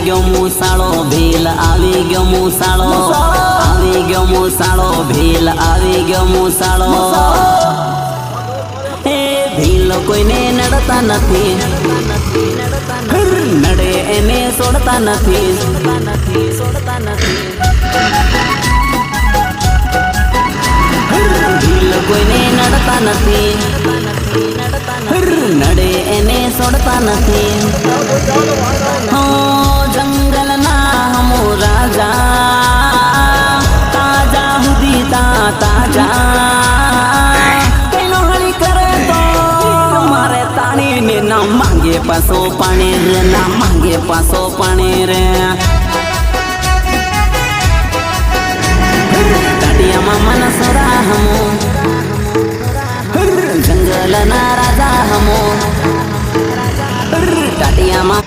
ગયો મૂસાળો ભીલ આવી ગયો મૂસાળો આવી ગયો મૂસાળો ભીલ આવી ગયો મૂસાળો એ ભીલ કોઈને નડતા નથી નડે એને છોડતા નથી ભીલ કોઈને નડતા નથી નડે એને છોડતા નથી જંગલના હમો રાજા તાજા હુદી તાજા તેનો હળી કરે તો મારે તાણીને ના માંગે પાછો પાણી રે ના માંગે પાછો પાણી રે ટાટિયામાં મનસરા હમો જંગલના રાજા હમો ટાટિયામાં